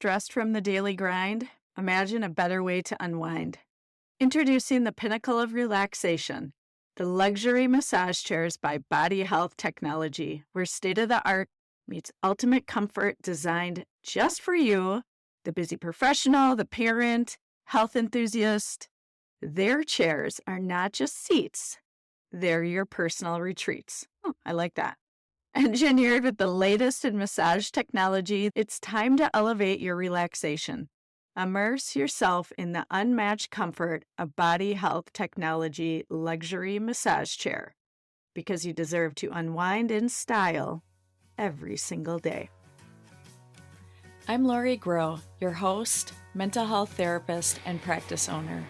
Stressed from the daily grind? Imagine a better way to unwind. Introducing the pinnacle of relaxation, the luxury massage chairs by Body Health Technology, where state-of-the-art meets ultimate comfort designed just for you, the busy professional, the parent, health enthusiast. Their chairs are not just seats, they're your personal retreats. Oh, I like that. Engineered with the latest in massage technology, it's time to elevate your relaxation. Immerse yourself in the unmatched comfort of Body Health Technology luxury massage chair, because you deserve to unwind in style every single day. I'm Lori Groh, your host, mental health therapist, and practice owner.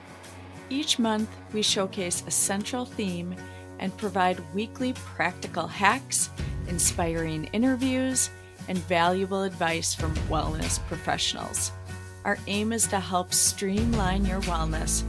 Each month, we showcase a central theme and provide weekly practical hacks, inspiring interviews, and valuable advice from wellness professionals. Our aim is to help streamline your wellness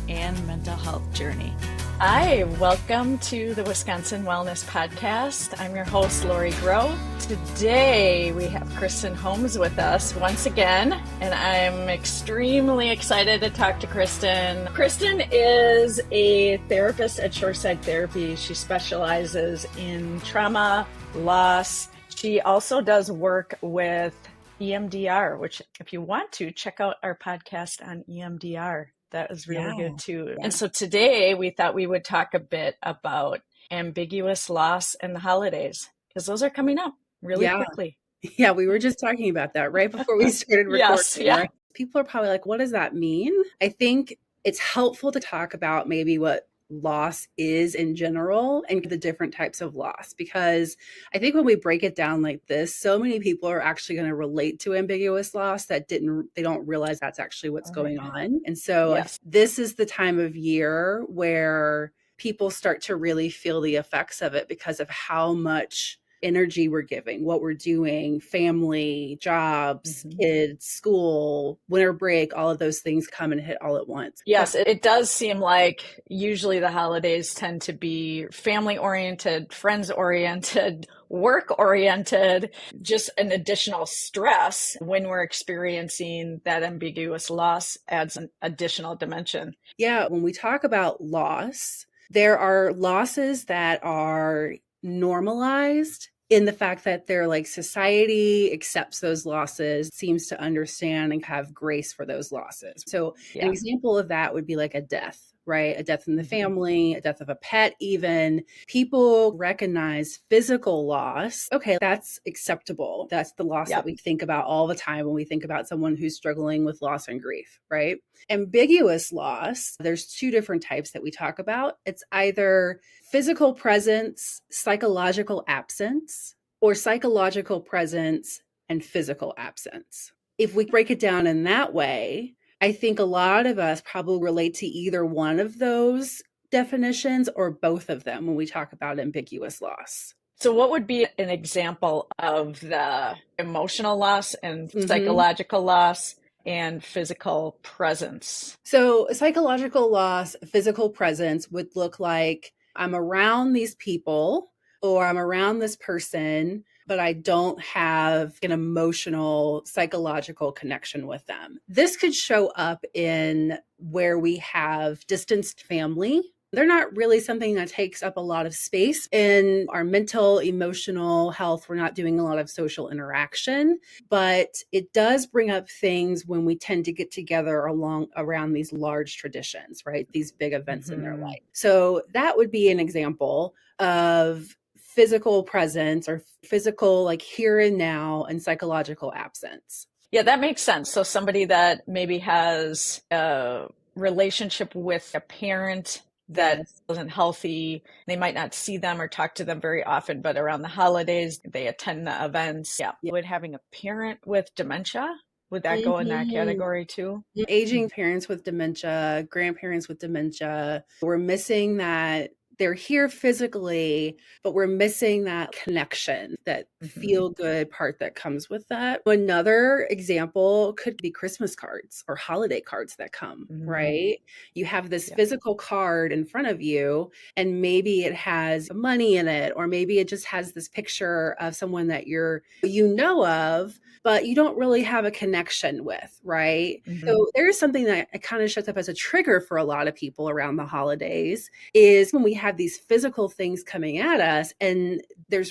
and mental health journey. Hi, welcome to the Wisconsin Wellness Podcast. I'm your host, Lori Groh. Today, we have Kristen Holmes with us once again, and I'm extremely excited to talk to Kristen. Kristen is a therapist at Shoreside Therapy. She specializes in trauma, loss. She also does work with EMDR, which if you want to, check out our podcast on EMDR. That was really good too. Yeah. And so today we thought we would talk a bit about ambiguous loss and the holidays, because those are coming up really quickly. Yeah, we were just talking about that right before we started recording. Yeah. Right? People are probably like, what does that mean? I think it's helpful to talk about maybe what loss is in general and the different types of loss, because I think when we break it down like this, so many people are actually going to relate to ambiguous loss that they don't realize that's actually what's going on. And so this is the time of year where people start to really feel the effects of it because of how much energy we're giving, what we're doing, family, jobs, kids, school, winter break, all of those things come and hit all at once. Yes, it does seem like usually the holidays tend to be family-oriented, friends-oriented, work-oriented, just an additional stress. When we're experiencing that ambiguous loss, adds an additional dimension. Yeah, when we talk about loss, there are losses that are normalized in the fact that they're like society accepts those losses, seems to understand and have grace for those losses. So an example of that would be like a death, right? A death in the family, a death of a pet even. People recognize physical loss. Okay, that's acceptable. That's the loss that we think about all the time when we think about someone who's struggling with loss and grief, right? Ambiguous loss, there's two different types that we talk about. It's either physical presence, psychological absence, or psychological presence and physical absence. If we break it down in that way, I think a lot of us probably relate to either one of those definitions or both of them when we talk about ambiguous loss. So what would be an example of the emotional loss and psychological loss and physical presence? So psychological loss, physical presence would look like I'm around these people or I'm around this person, but I don't have an emotional, psychological connection with them. This could show up in where we have distanced family. They're not really something that takes up a lot of space in our mental, emotional health. We're not doing a lot of social interaction, but it does bring up things when we tend to get together around these large traditions, right? These big events in their life. So that would be an example of physical presence or physical, like here and now, and psychological absence. Yeah, that makes sense. So somebody that maybe has a relationship with a parent that wasn't healthy, they might not see them or talk to them very often, but around the holidays, they attend the events. Would having a parent with dementia, would that go in that category too? Aging parents with dementia, grandparents with dementia, we're missing that they're here physically, but we're missing that connection, that feel good part that comes with that. Another example could be Christmas cards or holiday cards that come, right? You have this Yeah. physical card in front of you, and maybe it has money in it, or maybe it just has this picture of someone that you know of, but you don't really have a connection with, right? So there's something that kind of shows up as a trigger for a lot of people around the holidays is when we have these physical things coming at us, and we're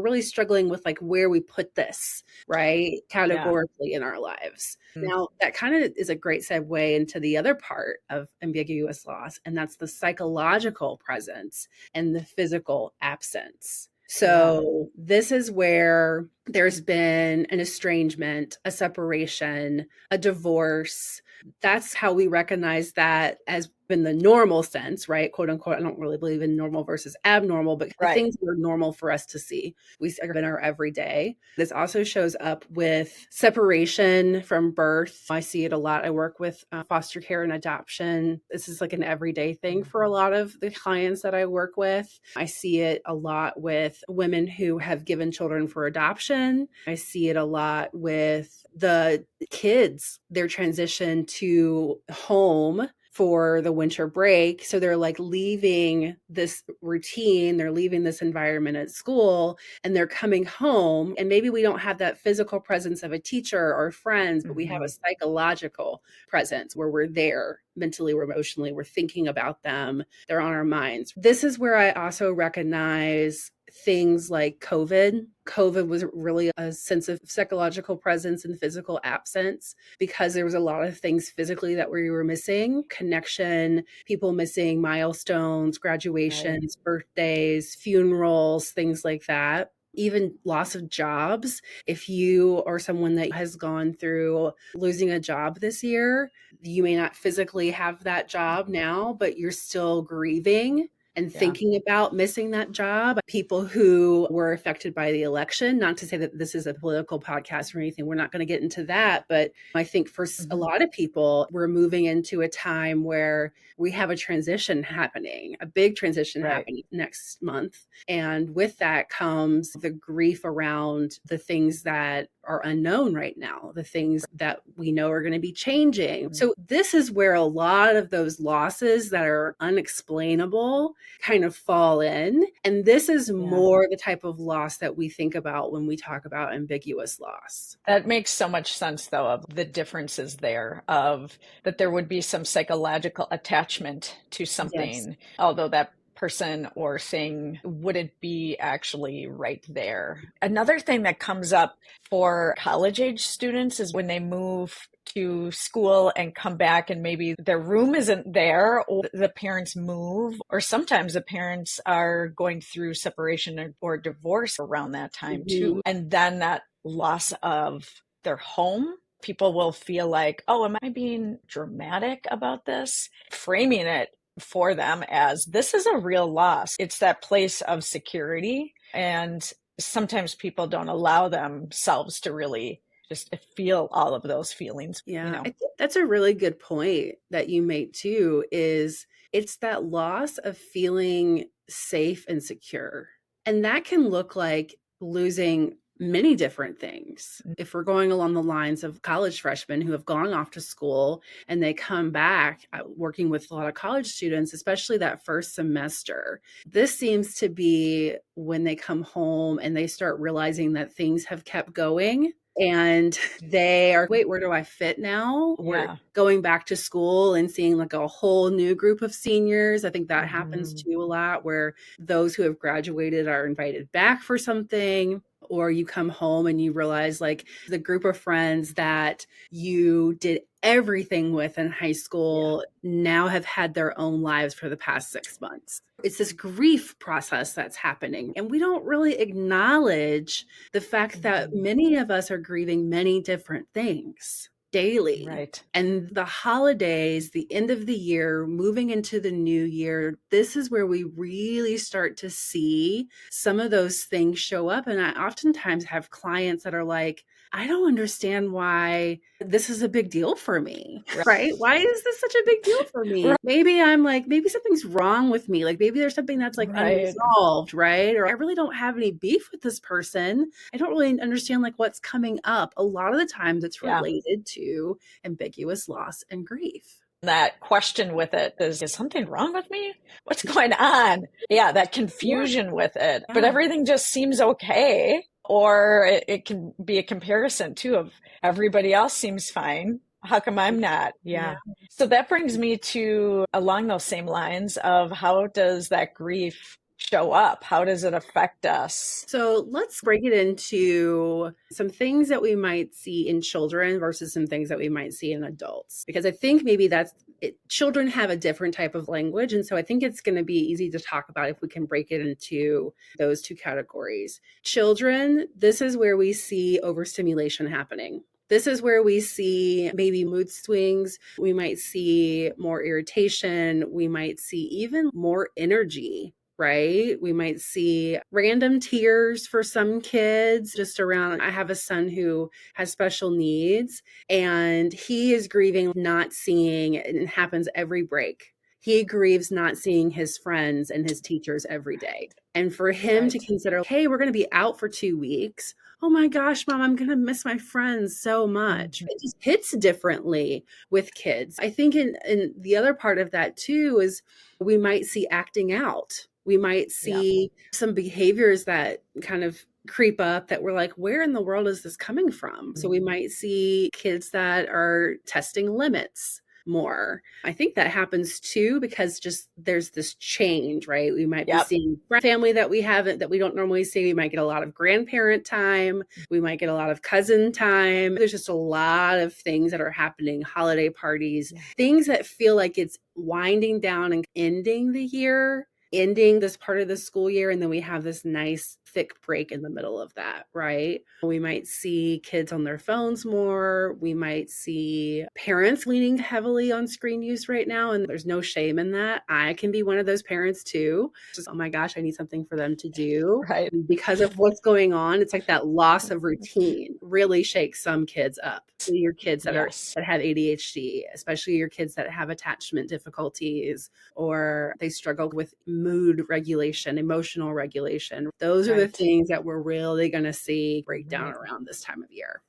really struggling with like where we put this, right? Yeah. Categorically in our lives. Now, that kind of is a great segue into the other part of ambiguous loss, and that's the psychological presence and the physical absence. So, this is where there's been an estrangement, a separation, a divorce. That's how we recognize that as in the normal sense, right? Quote unquote. I don't really believe in normal versus abnormal, but the things that are normal for us to see. We are in our everyday. This also shows up with separation from birth. I see it a lot. I work with foster care and adoption. This is like an everyday thing for a lot of the clients that I work with. I see it a lot with women who have given children for adoption. I see it a lot with the kids, their transition to home for the winter break. So they're like leaving this routine, they're leaving this environment at school, and they're coming home. And maybe we don't have that physical presence of a teacher or friends, but we have a psychological presence where we're there mentally or emotionally, we're thinking about them, they're on our minds. This is where I also recognize things like COVID. COVID was really a sense of psychological presence and physical absence because there was a lot of things physically that we were missing: connection, people missing milestones, graduations, birthdays, funerals, things like that. Even loss of jobs. If you are someone that has gone through losing a job this year, you may not physically have that job now, but you're still grieving and thinking about missing that job. People who were affected by the election, not to say that this is a political podcast or anything, we're not going to get into that. But I think for a lot of people, we're moving into a time where we have a transition happening, a big transition happening next month. And with that comes the grief around the things that are unknown right now, the things that we know are going to be changing. So this is where a lot of those losses that are unexplainable kind of fall in. And this is more the type of loss that we think about when we talk about ambiguous loss. That makes so much sense, though, of the differences there, of that there would be some psychological attachment to something, although that person or thing wouldn't be actually right there. Another thing that comes up for college age students is when they move to school and come back and maybe their room isn't there, or the parents move, or sometimes the parents are going through separation or divorce around that time too. And then that loss of their home, people will feel like, oh, am I being dramatic about this? Framing it for them as this is a real loss. It's that place of security. And sometimes people don't allow themselves to really just feel all of those feelings. I think that's a really good point that you make too, is it's that loss of feeling safe and secure. And that can look like losing many different things. If we're going along the lines of college freshmen who have gone off to school and they come back, working with a lot of college students, especially that first semester, this seems to be when they come home and they start realizing that things have kept going. And they are, wait, where do I fit now? We're going back to school and seeing like a whole new group of seniors. I think that happens too a lot, where those who have graduated are invited back for something. Or you come home and you realize like the group of friends that you did everything with in high school now have had their own lives for the past 6 months. It's this grief process that's happening. And we don't really acknowledge the fact that many of us are grieving many different things daily. Right. And the holidays, the end of the year, moving into the new year, this is where we really start to see some of those things show up. And I oftentimes have clients that are like, I don't understand why this is a big deal for me, right? Why is this such a big deal for me? Right. Maybe I'm like, maybe something's wrong with me. Like maybe there's something that's like Right. unresolved, right? Or I really don't have any beef with this person. I don't really understand like what's coming up. A lot of the times it's Yeah. related to ambiguous loss and grief. That question with it is something wrong with me? What's going on? Yeah, that Yeah. confusion with it. But Yeah. everything just seems okay. Or it can be a comparison too of everybody else seems fine. How come I'm not? Yeah. Yeah. So that brings me to along those same lines of how does that grief show up? How does it affect us? So let's break it into some things that we might see in children versus some things that we might see in adults. Because I think maybe that's it, children have a different type of language. And so I think it's going to be easy to talk about if we can break it into those two categories. Children, this is where we see overstimulation happening. This is where we see maybe mood swings. We might see more irritation. We might see even more energy, right? We might see random tears for some kids just around. I have a son who has special needs and he is grieving not seeing, it happens every break. He grieves not seeing his friends and his teachers every day. And for him to Right. consider, hey, we're going to be out for 2 weeks. Oh my gosh, mom, I'm going to miss my friends so much. Mhm. It just hits differently with kids. I think in the other part of that too is we might see acting out. We might Yeah. see some behaviors that kind of creep up that we're like, where in the world is this coming from? So we might see kids that are testing limits more. I think that happens too because just there's this change, right? We might be Yep. seeing family that we haven't that we don't normally see. We might get a lot of grandparent time. We might get a lot of cousin time. There's just a lot of things that are happening, holiday parties, Yeah. things that feel like it's winding down and ending the year, ending this part of the school year, and then we have this nice thick break in the middle of that, right? We might see kids on their phones more. We might see parents leaning heavily on screen use right now, and there's no shame in that. I can be one of those parents too. Just, oh my gosh, I need something for them to do. Right. Because of what's going on, it's like that loss of routine really shakes some kids up. Your kids Yes. that have ADHD, especially your kids that have attachment difficulties or they struggle with mood regulation, emotional regulation. Those are the Right. things that we're really going to see break down Right. around this time of year.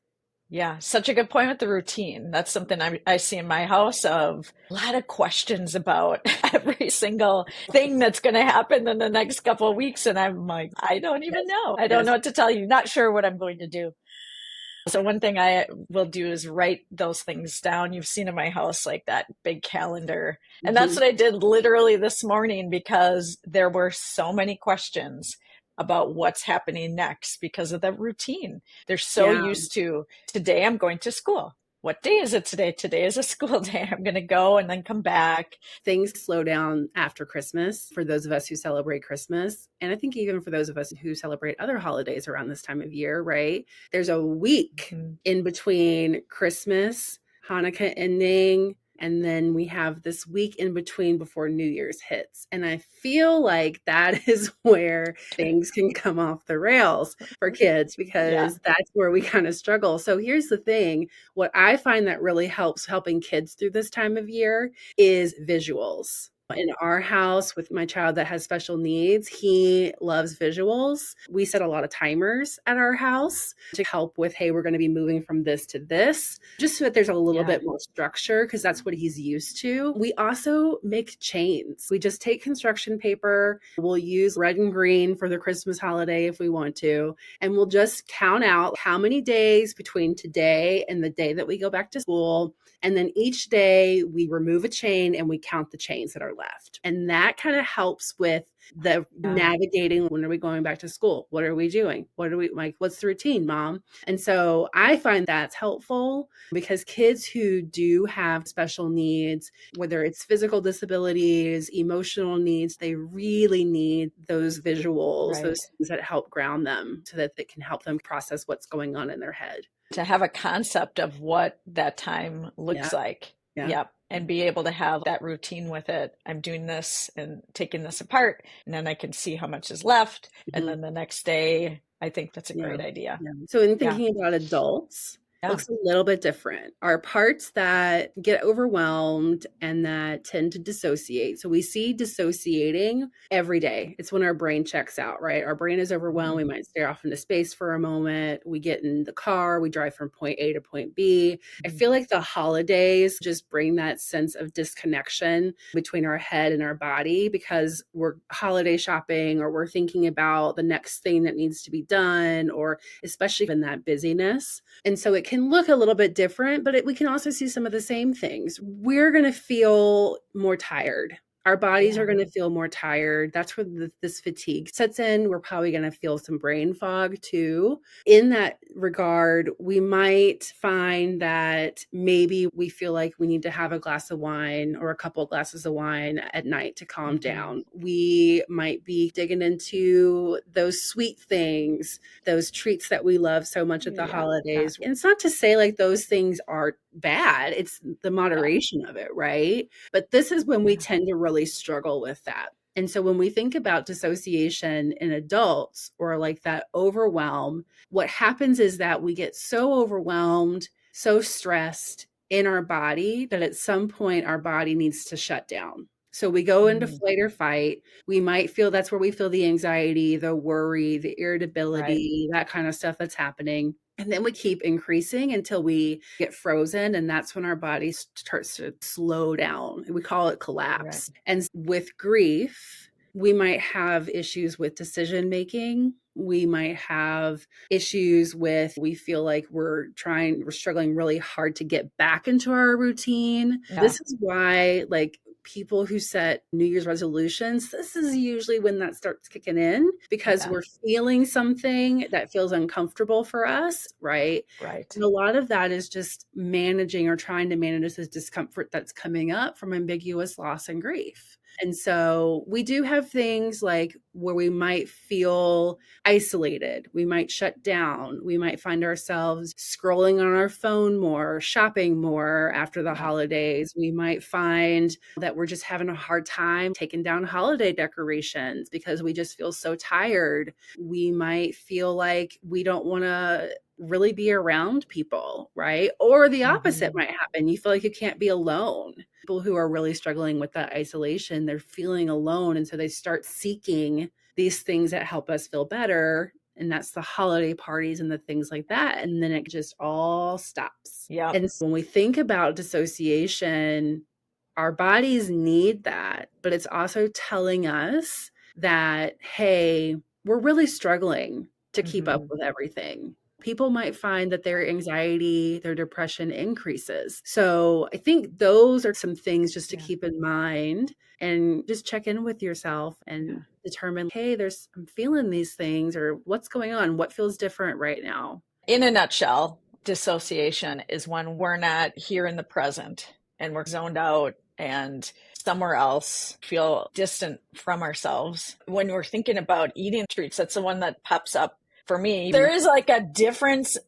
Yeah, such a good point with the routine. That's something I see in my house of a lot of questions about every single thing that's going to happen in the next couple of weeks. And I'm like, I don't even Yes. know. I don't Yes. know what to tell you. Not sure what I'm going to do. So one thing I will do is write those things down. You've seen in my house like that big calendar. And that's Mhm. what I did literally this morning because there were so many questions about what's happening next because of the routine. They're so Yeah. used to today I'm going to school. What day is it today? Today is a school day. I'm going to go and then come back. Things slow down after Christmas for those of us who celebrate Christmas. And I think even for those of us who celebrate other holidays around this time of year, right? There's a week Mhm. in between Christmas, Hanukkah ending, and then we have this week in between before New Year's hits. And I feel like that is where things can come off the rails for kids Yeah, because that's where we kind of struggle. So here's the thing, what I find that really helps helping kids through this time of year is visuals. In our house with my child that has special needs, he loves visuals. We set a lot of timers at our house to help with, hey, we're going to be moving from this to this, just so that there's a little yeah, bit more structure because that's what he's used to. We also make chains. We just take construction paper. We'll use red and green for the Christmas holiday if we want to. And we'll just count out how many days between today and the day that we go back to school. And then each day we remove a chain and we count the chains that are left. And that kind of helps with the yeah. navigating. When are we going back to school? What are we doing? What are we like? What's the routine, mom? And so I find that's helpful because kids who do have special needs, whether it's physical disabilities, emotional needs, they really need those visuals, Right. those things that help ground them so that they can help them process what's going on in their head. To have a concept of what that time Yeah. looks like. Yeah. Yep. And be able to have that routine with it. I'm doing this and taking this apart, and then I can see how much is left. And Mhm. then the next day, I think that's a Yeah. great idea. Yeah. So in Yeah. thinking about adults, Yeah. looks a little bit different. Our parts that get overwhelmed and that tend to dissociate. So we see dissociating every day. It's when our brain checks out, right? Our brain is overwhelmed. Mhm. We might stare off into space for a moment. We get in the car, we drive from point A to point B. I Mhm. feel like the holidays just bring that sense of disconnection between our head and our body because we're holiday shopping or we're thinking about the next thing that needs to be done, or especially in that busyness. And so it can look a little bit different, but we can also see some of the same things. We're going to feel more tired. Our bodies are Yeah. going to feel more tired. That's where this fatigue sets in. We're probably going to feel some brain fog too. In that regard, we might find that maybe we feel like we need to have a glass of wine or a couple of glasses of wine at night to calm Mhm. down. We might be digging into those sweet things, those treats that we love so much at the Yeah. Yeah. holidays. And it's not to say like those things are bad, it's the Yeah. moderation of it, right? But this is when we Yeah. tend to really struggle with that. And so when we think about dissociation in adults or like that overwhelm, what happens is that we get so overwhelmed, so stressed in our body that at some point our body needs to shut down. So we go into Mhm. flight or fight. We might feel that's where we feel the anxiety, the worry, the Right. irritability, that kind of stuff that's happening. And then we keep increasing until we get frozen. And that's when our body starts to slow down. We call it Right. collapse. And with grief, we might have issues with decision making. We might have issues with, we feel like we're struggling really hard to get back into our routine. Yeah. This is why, like, people who set New Year's resolutions, this is usually when that starts kicking in because Yeah. we're feeling something that feels uncomfortable for us, right? Right. And a lot of that is just managing or trying to manage this discomfort that's coming up from ambiguous loss and grief. And so we do have things like where we might feel isolated. We might shut down. We might find ourselves scrolling on our phone more, shopping more after the Yeah. holidays. We might find that we're just having a hard time taking down holiday decorations because we just feel so tired. We might feel like we don't want to really be around people, right? Or the opposite Mhm. might happen. You feel like you can't be alone. People who are really struggling with that isolation, they're feeling alone. And so they start seeking these things that help us feel better. And that's the holiday parties and the things like that. And then it just all stops. Yep. And so when we think about dissociation, our bodies need that, but it's also telling us that, hey, we're really struggling to keep up Mhm. with everything. People might find that their anxiety, their depression increases. So I think those are some things just to Yeah. keep in mind and just check in with yourself and Yeah. determine, hey, I'm feeling these things or what's going on? What feels different right now? In a nutshell, dissociation is when we're not here in the present and we're zoned out and somewhere else, feel distant from ourselves. When we're thinking about eating treats, that's the one that pops up for me. There is like a difference.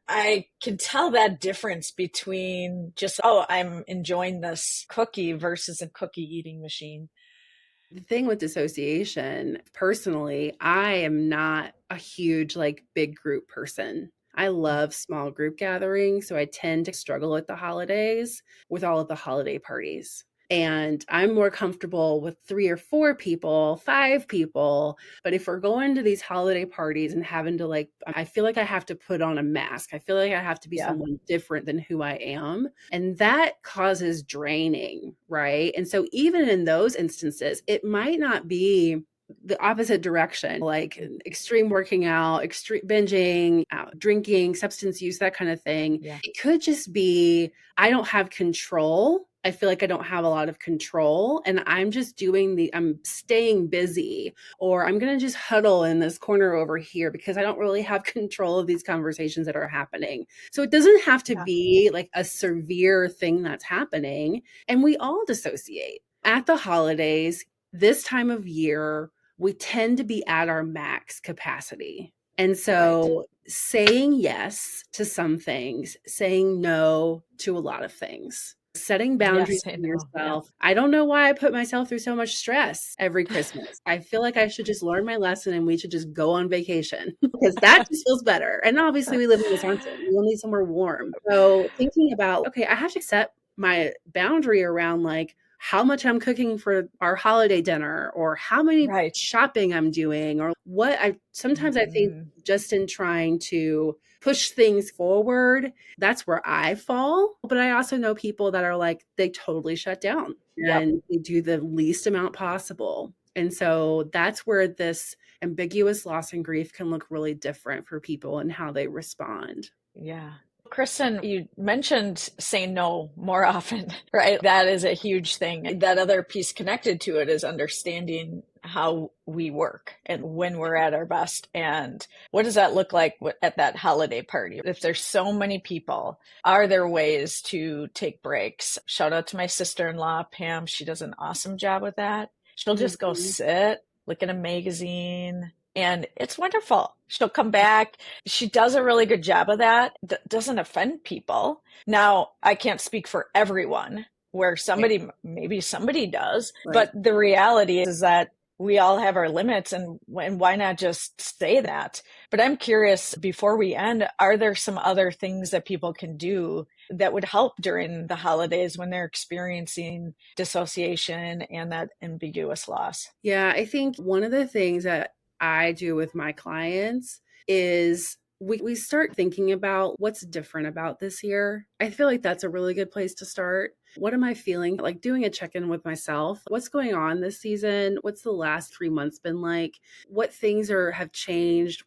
I can tell that difference between just, oh, I'm enjoying this cookie versus a cookie eating machine. The thing with dissociation, personally, I am not a huge, like, big group person. I love small group gatherings, so I tend to struggle at the holidays with all of the holiday parties. And I'm more comfortable with 3 or 4 people, 5 people, but if we're going to these holiday parties and having to, like, I feel like I have to put on a mask. I feel like I have to be Yeah. someone different than who I am, and that causes draining, right? And so even in those instances, it might not be the opposite direction, like extreme working out, extreme binging, drinking, substance use, that kind of thing. Yeah. It could just be, I don't have control. I feel like I don't have a lot of control and I'm staying busy, or I'm going to just huddle in this corner over here because I don't really have control of these conversations that are happening. So it doesn't have to Yeah. be like a severe thing that's happening. And we all dissociate at the holidays. This time of year, we tend to be at our max capacity. And Right. so saying yes to some things, saying no to a lot of things. Setting boundaries Yes, I for know. Yeah. yourself. I don't know why I put myself through so much stress every Christmas. I feel like I should just learn my lesson and we should just go on vacation because that just feels better. And obviously, we live in Wisconsin. We will need somewhere warm. So, thinking about, okay, I have to set my boundary around like how much I'm cooking for our holiday dinner or how many Right. shopping I'm doing or what I sometimes I think Mhm. just in trying to push things forward, that's where I fall. But I also know people that are like, they totally shut down Yep. and they do the least amount possible. And so that's where this ambiguous loss and grief can look really different for people and how they respond. Yeah. Kristen, you mentioned saying no more often, right? That is a huge thing. That other piece connected to it is understanding how we work and when we're at our best. And what does that look like at that holiday party? If there's so many people, are there ways to take breaks? Shout out to my sister-in-law, Pam. She does an awesome job with that. She'll just go Mhm. sit, look at a magazine, and it's wonderful. She'll come back. She does a really good job of that. Doesn't offend people. Now, I can't speak for everyone where Right. maybe somebody does, Right. but the reality is that we all have our limits and why not just say that? But I'm curious before we end, are there some other things that people can do that would help during the holidays when they're experiencing dissociation and that ambiguous loss? Yeah, I think one of the things that I do with my clients is we start thinking about what's different about this year. I feel like that's a really good place to start. What am I feeling? Like doing a check in with myself. What's going on this season? What's the last 3 months been like? What things have changed?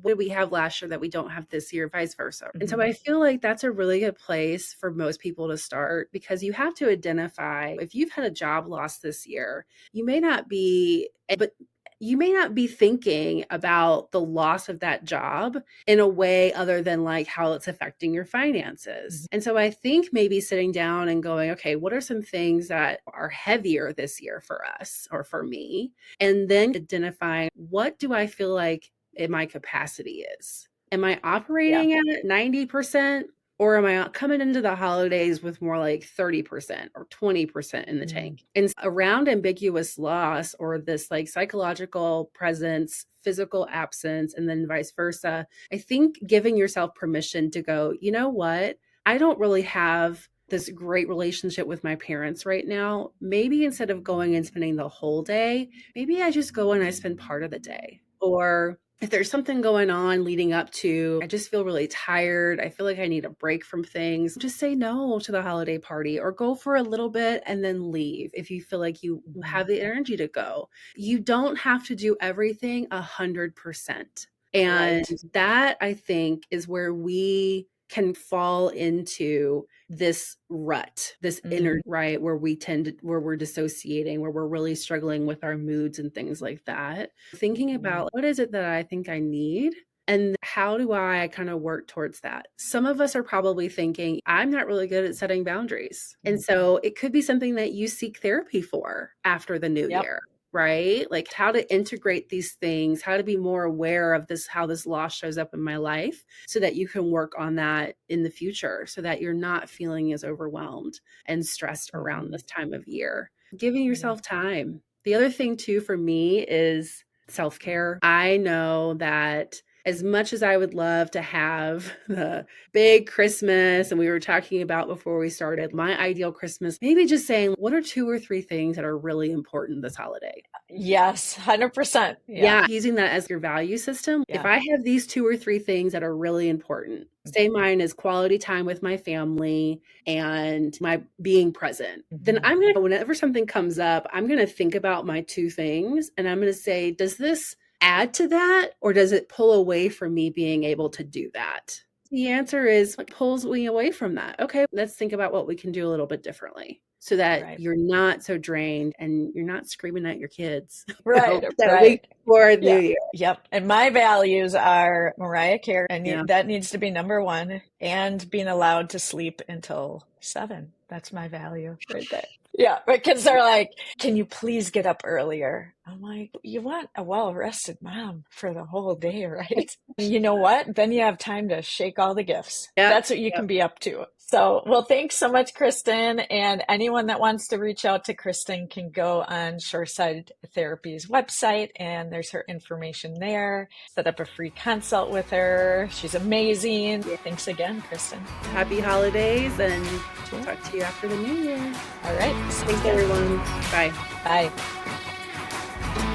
What did we have last year that we don't have this year, vice versa? And so Mhm. I feel like that's a really good place for most people to start because you have to identify if you've had a job loss this year, you may not be, but you may not be thinking about the loss of that job in a way other than like how it's affecting your finances. And so I think maybe sitting down and going, okay, what are some things that are heavier this year for us or for me? And then identifying what do I feel like my capacity is? Am I Yeah. operating at 90%? Or am I coming into the holidays with more like 30% or 20% in the Mm. tank? And around ambiguous loss or this like psychological presence, physical absence, and then vice versa, I think giving yourself permission to go, you know what? I don't really have this great relationship with my parents right now. Maybe instead of going and spending the whole day, maybe I just go and I spend part of the day. Or if there's something going on leading up to, I just feel really tired. I feel like I need a break from things. Just say no to the holiday party or go for a little bit and then leave if you feel like you Mhm. have the energy to go. You don't have to do everything 100%. And Right. that I think is where we can fall into this rut, this inner, Mm. right, where where we're dissociating, where we're really struggling with our moods and things like that. Thinking Mhm. about what is it that I think I need? And how do I kind of work towards that? Some of us are probably thinking, I'm not really good at setting boundaries. And so it could be something that you seek therapy for after the new Yep. year, right? Like how to integrate these things, how to be more aware of this, how this loss shows up in my life so that you can work on that in the future so that you're not feeling as overwhelmed and stressed around Mhm. this time of year. Giving Yeah. yourself time. The other thing, too, for me is self care. I know that as much as I would love to have the big Christmas, and we were talking about before we started, my ideal Christmas, maybe just saying, what are 2 or 3 things that are really important this holiday? Yes, 100%. Yeah. Yeah, using that as your value system. If Yeah. I have these 2 or 3 things that are really important, say mine is quality time with my family and my being present, then Mhm. I'm gonna, whenever something comes up, I'm gonna think about my 2 things and I'm gonna say, does this add to that or does it pull away from me being able to do that? The answer is it pulls me away from that. Okay, let's think about what we can do a little bit differently so that Right. you're not so drained and you're not screaming at your kids Right. that week Right. before New Yeah. Year. Yep. And my values are Mariah Carey, and Yeah. that needs to be number one, and being allowed to sleep until 7. That's my value right there. Yeah, because they're like, can you please get up earlier? I'm like, you want a well-rested mom for the whole day, right? And you know what? Then you have time to shake all the gifts. Yep. That's what you can Yep. be up to. So, well, thanks so much, Kristen. And anyone that wants to reach out to Kristen can go on Shoreside Therapy's website, and there's her information there. Set up a free consult with her. She's amazing. Yeah. Thanks again, Kristen. Happy holidays, and we'll Sure. talk to you after the new year. All right. Thanks, everyone. Bye. Bye.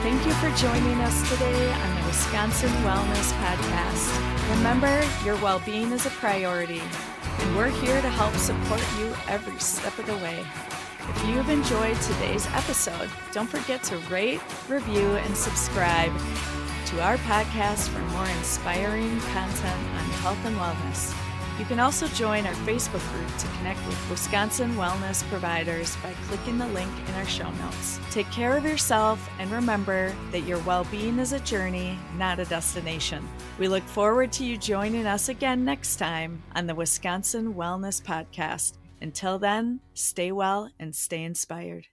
Thank you for joining us today on the Wisconsin Wellness Podcast. Remember, your well-being is a priority, and we're here to help support you every step of the way. If you've enjoyed today's episode, don't forget to rate, review, and subscribe to our podcast for more inspiring content on health and wellness. You can also join our Facebook group to connect with Wisconsin wellness providers by clicking the link in our show notes. Take care of yourself and remember that your well-being is a journey, not a destination. We look forward to you joining us again next time on the Wisconsin Wellness Podcast. Until then, stay well and stay inspired.